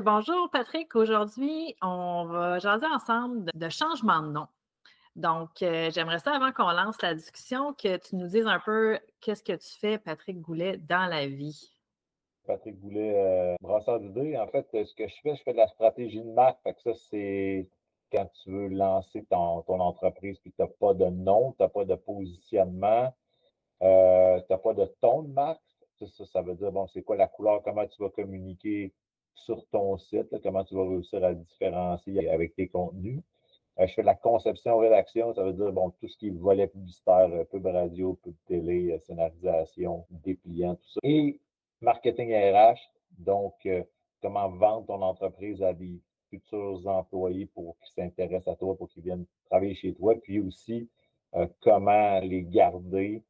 Bonjour Patrick, aujourd'hui on va jaser ensemble de changement de nom. Donc, j'aimerais ça avant qu'on lance la discussion que tu nous dises un peu qu'est-ce que tu fais, Patrick Goulet, dans la vie. Patrick Boulet, brasseur d'idées. En fait, ce que je fais de la stratégie de marque. Fait que ça, c'est quand tu veux lancer ton entreprise puis tu n'as pas de nom, tu n'as pas de positionnement, tu n'as pas de ton de marque. Ça veut dire, bon, c'est quoi la couleur, comment tu vas communiquer sur ton site, là, comment tu vas réussir à le différencier avec tes contenus. Je fais de la conception-rédaction, ça veut dire, bon, tout ce qui est volet publicitaire, pub radio, pub télé, scénarisation, dépliant, tout ça. Et marketing RH, donc, comment vendre ton entreprise à des futurs employés pour qu'ils s'intéressent à toi, pour qu'ils viennent travailler chez toi, puis aussi, comment les garder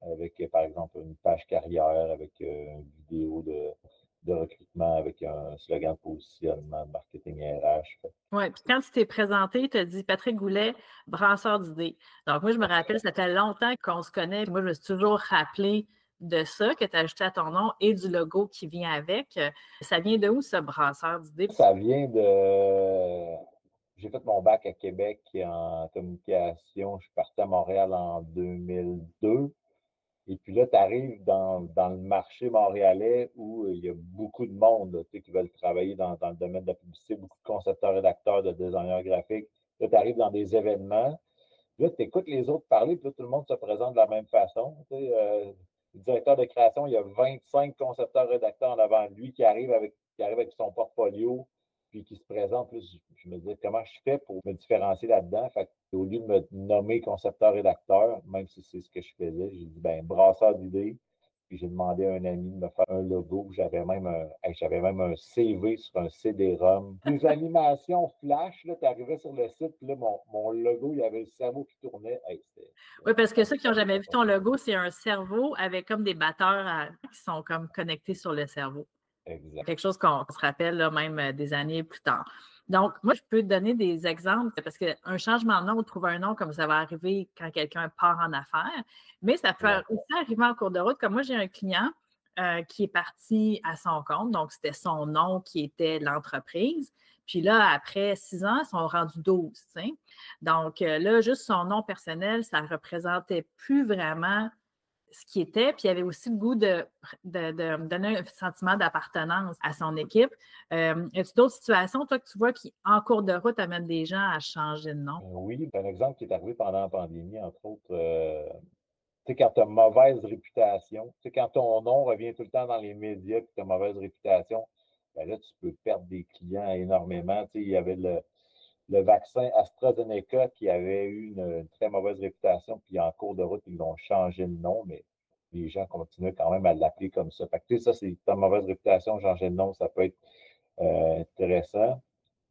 avec, par exemple, une page carrière, avec une vidéo de recrutement, avec un slogan de positionnement, de marketing RH. Oui, puis quand tu t'es présenté, tu as dit Patrick Goulet, brasseur d'idées. Donc, moi, je me rappelle, ça fait longtemps qu'on se connaît. Moi, je me suis toujours rappelé de ça que tu as ajouté à ton nom et du logo qui vient avec. Ça vient de où, ce brasseur d'idées? Ça vient de. J'ai fait mon bac à Québec en communication. Je suis parti à Montréal en 2002. Et puis là, tu arrives dans le marché montréalais où il y a beaucoup de monde là, tu sais, qui veulent travailler dans le domaine de la publicité, beaucoup de concepteurs, rédacteurs, de designers graphiques. Là, tu arrives dans des événements. Là, tu écoutes les autres parler, puis là, tout le monde se présente de la même façon. Tu sais, le directeur de création, il y a 25 concepteurs rédacteurs en avant de lui qui arrive avec son portfolio, puis qui se présente. Plus, je me disais, comment je fais pour me différencier là-dedans? Fait que, au lieu de me nommer concepteur rédacteur, même si c'est ce que je faisais, j'ai dit, ben, brasseur d'idées. Puis j'ai demandé à un ami de me faire un logo. J'avais même un CV sur un CD-ROM. Des animations flash, là, tu arrivais sur le site, puis là, mon logo, il y avait le cerveau qui tournait. Hey, Oui, parce que ceux qui n'ont c'était jamais vu ton capoté. logo, c'est un cerveau avec comme des batteurs qui sont comme connectés sur le cerveau. Exact. Quelque chose qu'on se rappelle là, même des années plus tard. Donc, moi, je peux te donner des exemples parce qu'un changement de nom ou trouver un nom comme ça va arriver quand quelqu'un part en affaires, mais ça peut Ouais. aussi arriver en cours de route. Comme moi, j'ai un client qui est parti à son compte, donc c'était son nom qui était l'entreprise. Puis là, après 6 ans, ils sont rendus 12. T'sais. Donc là, juste son nom personnel, ça ne représentait plus vraiment ce qui était, puis il avait aussi le goût de me donner un sentiment d'appartenance à son équipe. Y a-t-il d'autres situations, toi, que tu vois qui, en cours de route, amènent des gens à changer de nom? Oui, c'est un exemple qui est arrivé pendant la pandémie, entre autres. Tu sais, quand tu as mauvaise réputation, tu sais, quand ton nom revient tout le temps dans les médias et tu as mauvaise réputation, ben là, tu peux perdre des clients énormément. Tu sais, il y avait le vaccin AstraZeneca qui avait eu une très mauvaise réputation, puis en cours de route, ils l'ont changé de nom, mais les gens continuent quand même à l'appeler comme ça. Fait que, tu sais, ça, c'est ta mauvaise réputation, changer de nom, ça peut être intéressant.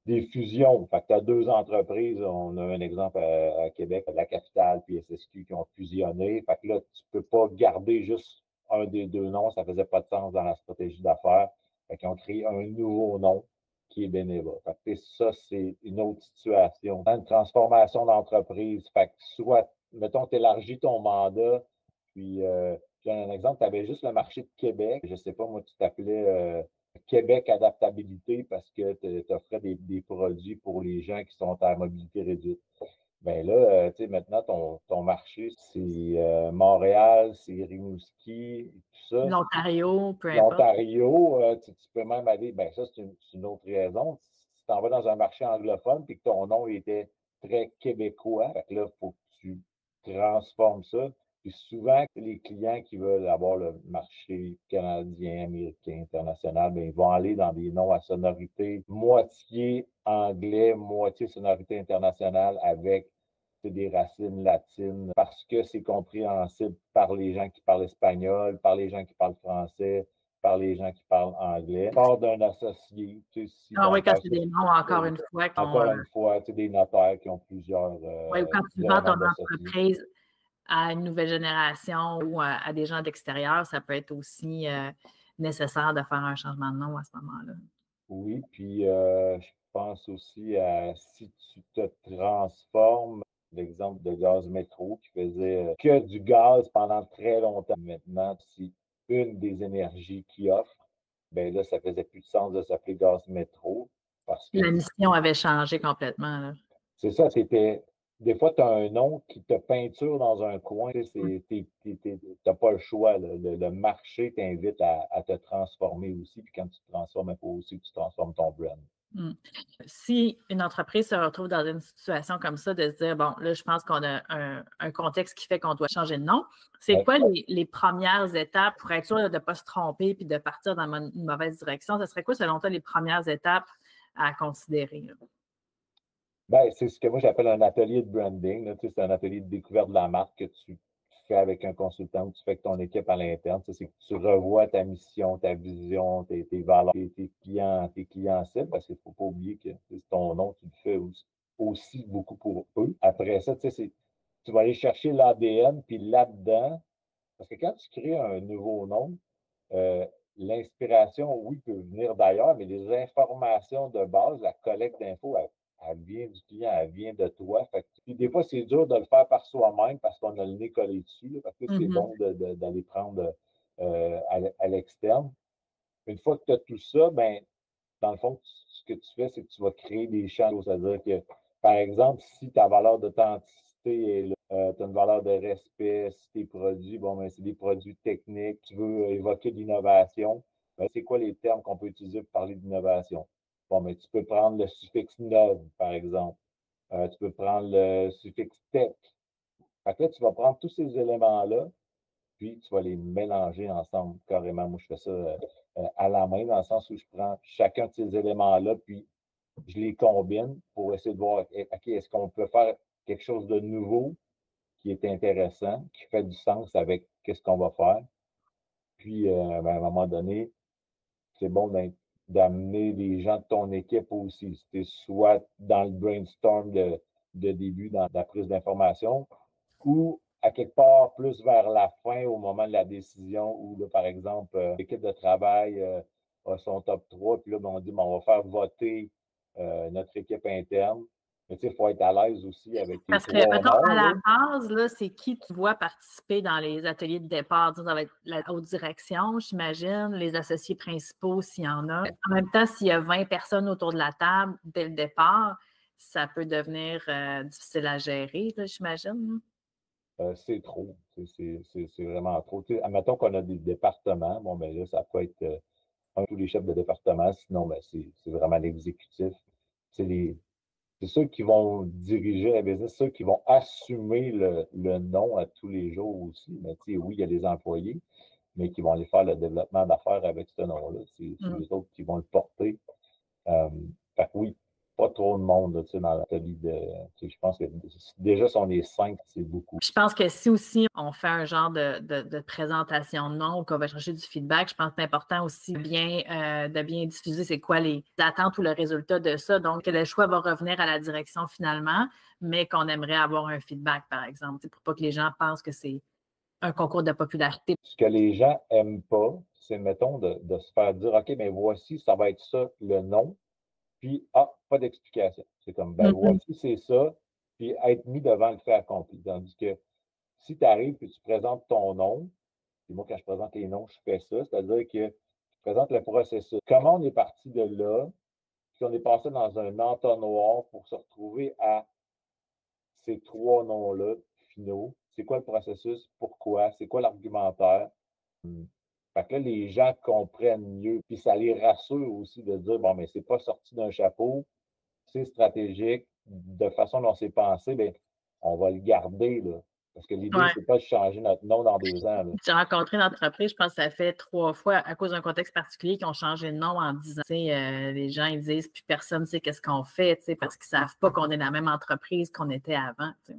Des fusions. Fait que tu as deux entreprises. On a un exemple à Québec, la Capitale puis SSQ qui ont fusionné. Fait que là, tu peux pas garder juste un des deux noms. Ça faisait pas de sens dans la stratégie d'affaires. Fait qu'ils ont créé un nouveau nom qui est Beneva. Fait que ça, c'est une autre situation. Dans une transformation d'entreprise, fait que soit, mettons, tu élargis ton mandat, puis, je donne un exemple, tu avais juste le marché de Québec. Je sais pas, moi, tu t'appelais Québec Adaptabilité parce que tu offrais des produits pour les gens qui sont à mobilité réduite. Ben là, tu sais, maintenant, ton marché, c'est Montréal, c'est Rimouski, tout ça. L'Ontario, peu importe. L'Ontario, tu peux même aller, ben ça, c'est une autre raison. Si tu en vas dans un marché anglophone et que ton nom était très québécois, fait que là, il faut que tu transformes ça. Puis souvent, les clients qui veulent avoir le marché canadien, américain, international, ben, ils vont aller dans des noms à sonorité moitié anglais, moitié sonorité internationale avec des racines latines parce que c'est compréhensible par les gens qui parlent espagnol, par les gens qui parlent français, par les gens qui parlent anglais. Part d'un associé, tu sais, si Ah dans oui, le quand cas, c'est des noms, encore une fois, encore une fois, tu sais, des notaires qui ont ouais, ou quand tu plusieurs vends ton noms d'associés. entreprise à une nouvelle génération ou à des gens d'extérieur, ça peut être aussi nécessaire de faire un changement de nom à ce moment-là. Oui, puis je pense aussi à si tu te transformes, l'exemple de Gaz Métro qui faisait que du gaz pendant très longtemps. Maintenant, c'est une des énergies qu'ils offrent. ben là, ça faisait plus de sens de s'appeler Gaz Métro parce que La mission avait changé complètement, là. c'est ça, c'était. Des fois, tu as un nom qui te peinture dans un coin, tu Mmh. sais, t'as pas le choix, là. Le marché t'invite à te transformer aussi, puis quand tu te transformes, il faut aussi que tu transformes ton brand. Mmh. Si une entreprise se retrouve dans une situation comme ça, de se dire, bon, là, je pense qu'on a un contexte qui fait qu'on doit changer de nom, c'est Ouais. quoi les premières étapes pour être sûr de ne pas se tromper puis de partir dans une mauvaise direction? Ce serait quoi, selon toi, les premières étapes à considérer, là? Ben, c'est ce que moi j'appelle un atelier de branding, là. Tu sais, c'est un atelier de découverte de la marque que tu fais avec un consultant, que tu fais avec ton équipe à l'interne. Tu sais, c'est que tu revois ta mission, ta vision, tes valeurs, tes clients cibles, parce qu'il ne faut pas oublier que c'est ton nom, tu le fais aussi beaucoup pour eux. Après ça, tu sais, tu vas aller chercher l'ADN, puis là-dedans, parce que quand tu crées un nouveau nom, euh, l'inspiration, oui, peut venir d'ailleurs, mais les informations de base, la collecte d'infos, elle vient du client, elle vient de toi. Fait que, puis des fois, c'est dur de le faire par soi-même parce qu'on a le nez collé dessus, là, parce que c'est Mhm. bon d'aller prendre à l'externe. Une fois que tu as tout ça, ben, dans le fond, ce que tu fais, c'est que tu vas créer des champs. C'est-à-dire que, par exemple, si ta valeur d'authenticité est là, tu as une valeur de respect, si tes produits, bon, ben, c'est des produits techniques, tu veux évoquer de l'innovation, ben, c'est quoi les termes qu'on peut utiliser pour parler d'innovation? Bon, mais tu peux prendre le suffixe nov, par exemple. Tu peux prendre le suffixe tech. Fait que là, tu vas prendre tous ces éléments-là, puis tu vas les mélanger ensemble carrément. Moi, je fais ça à la main, dans le sens où je prends chacun de ces éléments-là, puis je les combine pour essayer de voir, OK, est-ce qu'on peut faire quelque chose de nouveau qui est intéressant, qui fait du sens avec qu'est-ce qu'on va faire. Puis, ben, à un moment donné, c'est bon d'amener les gens de ton équipe aussi. C'était soit dans le brainstorm de début, dans la prise d'information, ou à quelque part plus vers la fin, au moment de la décision, où, là, par exemple, l'équipe de travail a son top 3, puis là, ben, on dit, bon, on va faire voter notre équipe interne. Mais tu sais, il faut être à l'aise aussi avec tes Parce que, trois mettons, à noms, la là. base, là, c'est qui tu vois participer dans les ateliers de départ? Disons, ça va être la haute direction, j'imagine, les associés principaux, s'il y en a. En même temps, s'il y a 20 personnes autour de la table dès le départ, ça peut devenir difficile à gérer, là, j'imagine. C'est trop. C'est vraiment trop. Tu sais, admettons qu'on a des départements. Bon, ben là, ça peut être tous les chefs de département. Sinon, ben, c'est vraiment l'exécutif. C'est les, c'est ceux qui vont diriger la business, ceux qui vont assumer le nom à tous les jours aussi. Mais tu sais, oui, il y a les employés, mais qui vont aller faire le développement d'affaires avec ce nom-là. C'est Mm. les autres qui vont le porter. Euh, Fait que oui, pas trop de monde là, tu sais, dans l'atelier de. Tu sais, je pense que déjà, si on est 5, c'est beaucoup. Je pense que si aussi on fait un genre de présentation de nom ou qu'on va chercher du feedback, je pense que c'est important aussi de bien diffuser c'est quoi les attentes ou le résultat de ça. Donc, que le choix va revenir à la direction finalement, mais qu'on aimerait avoir un feedback, par exemple, tu sais, pour pas que les gens pensent que c'est un concours de popularité. Ce que les gens n'aiment pas, c'est, mettons, de se faire dire, OK, mais voici, ça va être ça, le nom, puis, pas d'explication. C'est comme, ben Mhm. voici, c'est ça, puis être mis devant le fait accompli. Tandis que si tu arrives et tu présentes ton nom, puis moi, quand je présente les noms, je fais ça, c'est-à-dire que je présente le processus. Comment on est parti de là, puis on est passé dans un entonnoir pour se retrouver à ces trois noms-là finaux. C'est quoi le processus? Pourquoi? C'est quoi l'argumentaire? Fait que là, les gens comprennent mieux, puis ça les rassure aussi de dire, bon, mais c'est pas sorti d'un chapeau, c'est stratégique, de façon dont c'est pensé, bien, on va le garder, là. Parce que l'idée, Ouais. c'est pas de changer notre nom dans 2 ans, là. J'ai rencontré une entreprise, je pense que ça fait 3 fois, à cause d'un contexte particulier, qui ont changé de nom en 10 ans. Tu sais, les gens, ils disent, puis personne ne sait qu'est-ce qu'on fait, tu sais, parce qu'ils ne savent pas qu'on est la même entreprise qu'on était avant. Tu sais.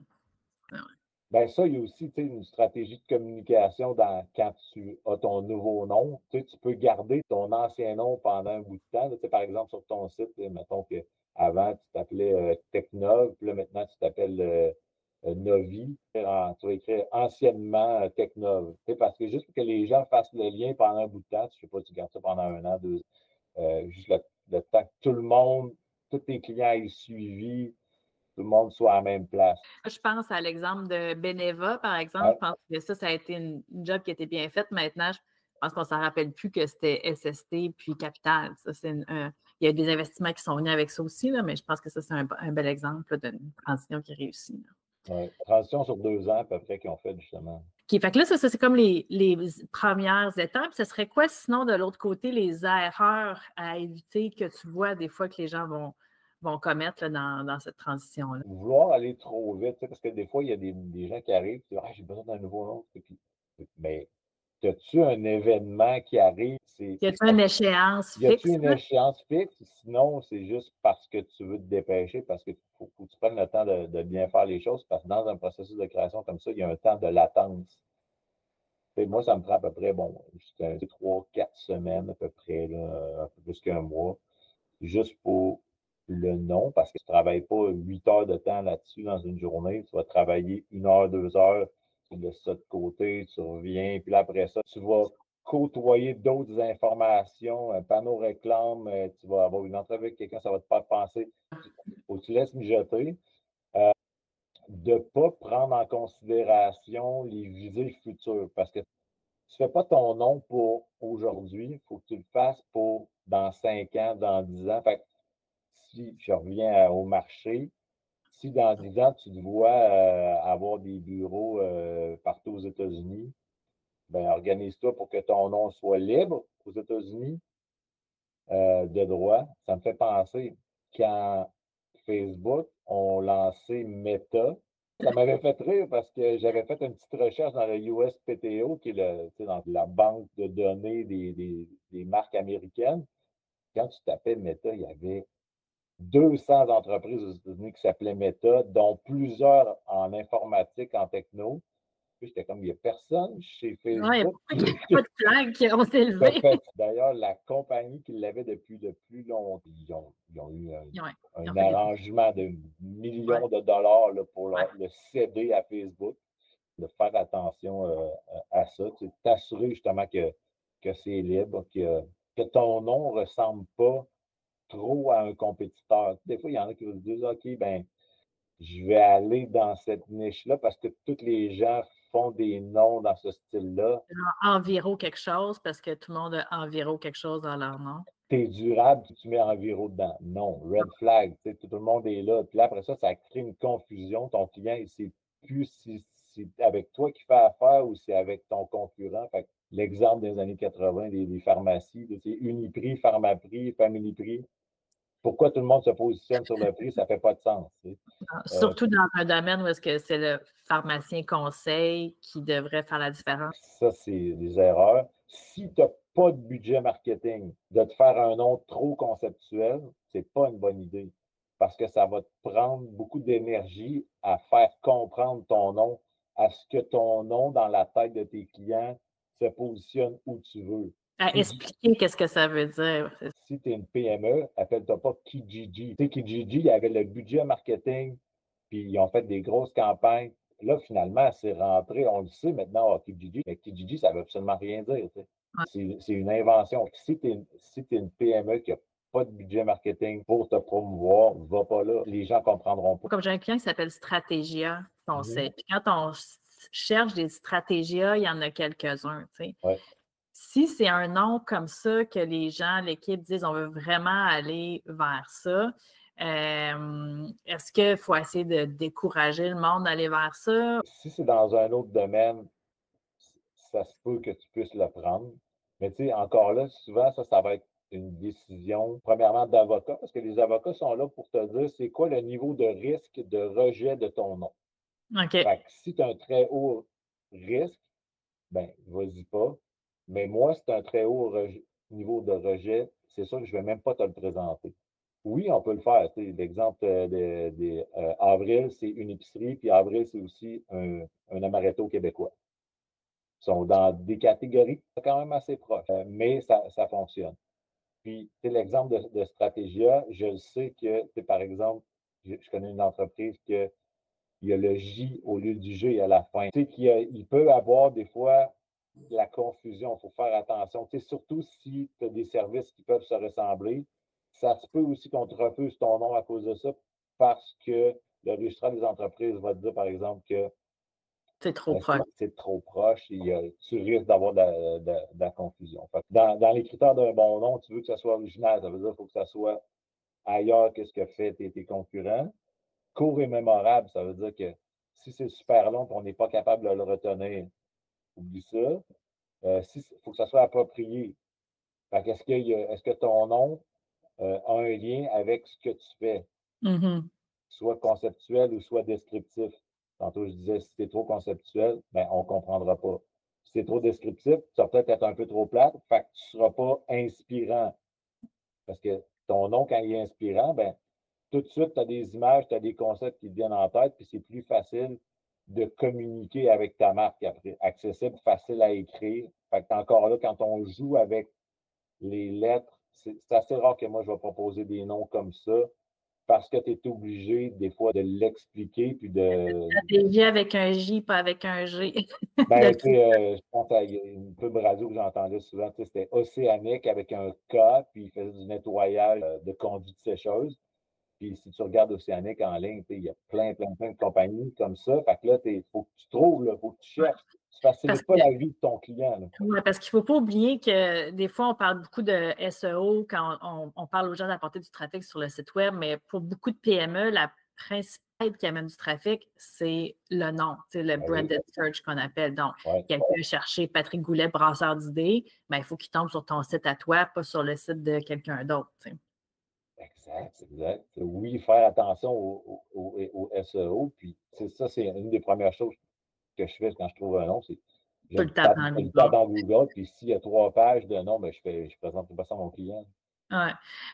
Ouais. Ben ça, il y a aussi, tu sais, une stratégie de communication quand tu as ton nouveau nom. Tu sais, tu peux garder ton ancien nom pendant un bout de temps. Là, tu sais, par exemple, sur ton site, là, mettons qu'avant, tu t'appelais Technov, puis là, maintenant, tu t'appelles Novi. Tu vas écrire anciennement Technov. Tu sais, parce que juste pour que les gens fassent le lien pendant un bout de temps, je sais pas, tu gardes ça pendant 1 an, 2 ans, juste le temps que tout le monde, tous tes clients aient suivi, tout le monde soit à la même place. Je pense à l'exemple de Beneva, par exemple. Ouais, Je pense que ça a été une job qui a été bien faite. Maintenant, je pense qu'on ne s'en rappelle plus que c'était SST puis Capital. Ça, il y a des investissements qui sont venus avec ça aussi, là, mais je pense que ça, c'est un bel exemple d'une transition qui réussit. Ouais. Transition sur 2 ans à peu près qu'ils ont fait, justement. OK, fait que là, ça c'est comme les premières étapes. Ce serait quoi, sinon, de l'autre côté, les erreurs à éviter que tu vois des fois que les gens vont commettre là, dans cette transition-là? Vouloir aller trop vite, parce que des fois, il y a des gens qui arrivent, qui disent: «Ah, j'ai besoin d'un nouveau nom». Mais as-tu un événement qui arrive? Y a-t-il une échéance Y a-tu fixe, une là? échéance fixe? Sinon, c'est juste parce que tu veux te dépêcher, parce qu'il faut que tu prennes le temps de bien faire les choses, parce que dans un processus de création comme ça, il y a un temps de latence. Moi, ça me prend à peu près, bon, jusqu'à 3, 4 semaines à peu près, là, un peu plus qu'un mois, juste pour le nom, parce que tu ne travailles pas 8 heures de temps là-dessus dans une journée. Tu vas travailler 1 heure, 2 heures, tu laisses ça de côté, tu reviens, puis là, après ça, tu vas côtoyer d'autres informations, un panneau réclame, tu vas avoir une entrevue avec quelqu'un, ça va te faire penser. Faut que tu laisses mijoter. De ne pas prendre en considération les visées futures, parce que tu ne fais pas ton nom pour aujourd'hui, il faut que tu le fasses pour dans 5 ans, dans 10 ans. Fait que si je reviens au marché, si dans 10 ans, tu te vois avoir des bureaux partout aux États-Unis, ben organise-toi pour que ton nom soit libre aux États-Unis de droit. Ça me fait penser quand Facebook ont lancé Meta. Ça m'avait fait rire parce que j'avais fait une petite recherche dans le USPTO, qui est dans la banque de données des marques américaines. Quand tu tapais Meta, il y avait 200 entreprises aux États-Unis qui s'appelaient Meta, dont plusieurs en informatique, en techno. Puis j'étais comme, il n'y a personne chez Ouais, Facebook pourquoi il n'y a pas de flag qui ont été qui a levées? fait. D'ailleurs, la compagnie qui l'avait depuis le plus longtemps, ils ont eu Ouais, ils un ont fait des arrangement de ouais, millions de dollars là, pour ouais. le céder à Facebook, de faire attention à ça, t'assurer justement que c'est libre, que ton nom ne ressemble pas trop à un compétiteur. Des fois, il y en a qui vont se dire, OK, ben, je vais aller dans cette niche-là parce que tous les gens font des noms dans ce style-là. Enviro quelque chose parce que tout le monde a enviro quelque chose dans leur nom. T'es durable, tu mets environ dedans. Non, red flag, tout le monde est là. Puis là, après ça crée une confusion. Ton client, il ne sait plus si c'est avec toi qu'il fait affaire ou si c'est avec ton concurrent. Fait que l'exemple des années 80 des pharmacies, c'est Uniprix, Pharmaprix, Familiprix. Pourquoi tout le monde se positionne sur le prix, ça ne fait pas de sens. Surtout dans un domaine où est-ce que c'est le pharmacien conseil qui devrait faire la différence. Ça, c'est des erreurs. Si tu n'as pas de budget marketing, de te faire un nom trop conceptuel, c'est pas une bonne idée. Parce que ça va te prendre beaucoup d'énergie à faire comprendre ton nom, à ce que ton nom dans la tête de tes clients se positionne où tu veux. À expliquer qu'est-ce que ça veut dire. Si tu es une PME, appelle-toi pas Kijiji. Tu sais, Kijiji, il y avait le budget marketing, puis ils ont fait des grosses campagnes. Là, finalement, c'est rentré, on le sait maintenant, Kijiji, mais Kijiji, ça ne veut absolument rien dire. Ouais. C'est une invention. Si tu es, une PME qui n'a pas de budget marketing pour te promouvoir, va pas là. Les gens ne comprendront pas. Comme j'ai un client qui s'appelle Stratégia Conseil. Mhm. Puis quand on cherche des stratégias, il y en a quelques-uns. Ouais. Si c'est un nom comme ça que les gens, l'équipe disent on veut vraiment aller vers ça, est-ce qu'il faut essayer de décourager le monde d'aller vers ça? Si c'est dans un autre domaine, ça se peut que tu puisses le prendre. Mais tu sais, encore là, souvent, ça va être une décision, premièrement, d'avocat, parce que les avocats sont là pour te dire c'est quoi le niveau de risque de rejet de ton nom. OK. Fait que si tu as un très haut risque, ben, vas-y pas. Mais moi, c'est un très haut niveau de rejet, c'est sûr que je ne vais même pas te le présenter. Oui, on peut le faire. L'exemple Avril, c'est une épicerie, puis Avril, c'est aussi un amaretto québécois. Ils sont dans des catégories quand même assez proches, mais ça fonctionne. Puis, l'exemple de Stratégia, je sais que, par exemple, je connais une entreprise que il y a le J au lieu du G à la fin. Tu sais qu'il peut avoir des fois la confusion, il faut faire attention. Tu sais, surtout si tu as des services qui peuvent se ressembler, ça se peut aussi qu'on te refuse ton nom à cause de ça parce que le registraire des entreprises va te dire, par exemple, que C'est trop proche. C'est trop proche et tu risques d'avoir de la confusion. Fait que dans les critères d'un bon nom, tu veux que ça soit original. Ça veut dire qu'il faut que ça soit ailleurs que ce que fait tes concurrents. Court et mémorable, ça veut dire que si c'est super long et on n'est pas capable de le retenir, oublie ça. Il faut que ça soit approprié. Fait est-ce que ton nom a un lien avec ce que tu fais, Mm-hmm. soit conceptuel ou soit descriptif? Tantôt, je disais, si c'est trop conceptuel, ben, on ne comprendra pas. Si c'est trop descriptif, ça va peut-être être un peu trop plate, fait que tu ne seras pas inspirant. Parce que ton nom, quand il est inspirant, ben, tout de suite, tu as des images, tu as des concepts qui te viennent en tête, puis c'est plus facile de communiquer avec ta marque après. Accessible, facile à écrire. Fait que encore là, quand on joue avec les lettres, c'est assez rare que moi je vais proposer des noms comme ça parce que tu es obligé des fois de l'expliquer puis de. Stratégie avec un J, pas avec un G. Ben, je pense à une pub radio que j'entendais souvent, c'était Océanique avec un K, puis il faisait du nettoyage de conduite sécheuse. Puis si tu regardes Océanique en ligne, il y a plein de compagnies comme ça. Fait que là, il faut que tu trouves, il faut que tu cherches. Tu ne facilites pas la vie de ton client. Oui, parce qu'il ne faut pas oublier que des fois, on parle beaucoup de SEO quand on parle aux gens d'apporter du trafic sur le site Web, mais pour beaucoup de PME, la principale aide qui amène du trafic, c'est le nom, c'est le branded search qu'on appelle. Donc, quelqu'un a cherché Patrick Goulet, brasseur d'idées, ben, il faut qu'il tombe sur ton site à toi, pas sur le site de quelqu'un d'autre. Exact. Oui, faire attention au SEO. Puis ça, c'est une des premières choses que je fais quand je trouve un nom, c'est je le tape dans Google, puis s'il y a 3 pages de nom, ben, je présente pas ça à mon client. Oui.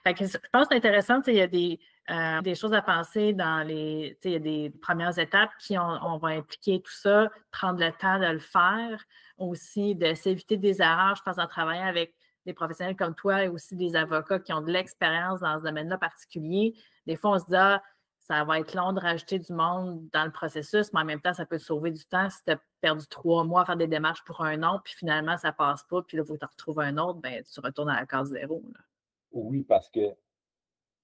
Je pense que c'est intéressant, il y a des choses à penser dans il y a des premières étapes qui on va impliquer tout ça, prendre le temps de le faire, aussi de s'éviter des erreurs, je pense, en travaillant avec des professionnels comme toi et aussi des avocats qui ont de l'expérience dans ce domaine-là particulier. Des fois, on se dit, ça va être long de rajouter du monde dans le processus, mais en même temps, ça peut te sauver du temps. Si tu as perdu 3 mois à faire des démarches pour un nom, puis finalement, ça ne passe pas, puis là, il faut que tu en retrouves un autre, ben, tu retournes à la case 0. Là. Oui, parce que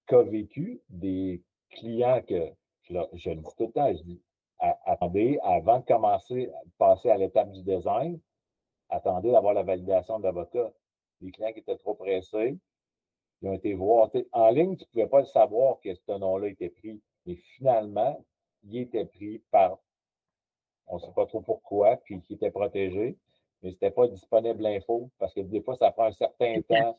qu'a vécu des clients que je le dis tout le temps, je dis attendez, avant de commencer à passer à l'étape du design, attendez d'avoir la validation de l'avocat. Les clients qui étaient trop pressés, ils ont été voir. En ligne, tu ne pouvais pas le savoir que ce nom-là était pris. Mais finalement, il était pris par, on ne sait pas trop pourquoi, puis qui était protégé, mais ce n'était pas disponible l'info, parce que des fois, ça prend un certain temps.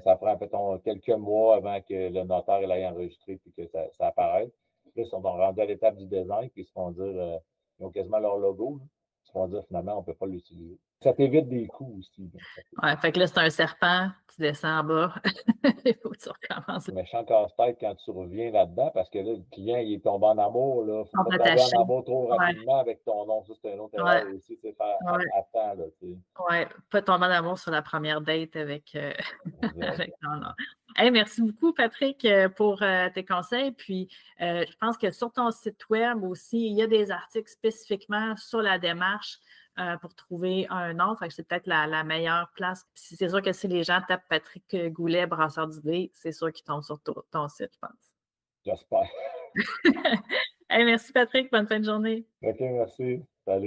Ça prend peut-être quelques mois avant que le notaire l'ait enregistré puis que ça apparaisse. Là, ils sont rendus à l'étape du design, puis ils se font dire, ils ont quasiment leur logo, là, ils se font dire finalement, on ne peut pas l'utiliser. Ça t'évite des coûts aussi. Oui, fait que là, c'est un serpent, tu descends en bas, il faut que tu recommences. Méchant casse-tête quand tu reviens là-dedans, parce que là, le client, il est tombé en amour. Il ne faut pas tomber en amour trop rapidement avec ton nom. Ça, c'est un autre erreur aussi, c'est faire attendre. Oui, pas tomber en amour sur la première date avec ton nom. Hey, merci beaucoup, Patrick, pour tes conseils. Puis, je pense que sur ton site Web aussi, il y a des articles spécifiquement sur la démarche pour trouver un nom. Fait que c'est peut-être la meilleure place. Puis c'est sûr que si les gens tapent Patrick Goulet, brasseur d'idées, c'est sûr qu'ils tombent sur ton site, je pense. J'espère. Hey, merci, Patrick. Bonne fin de journée. OK, merci. Salut.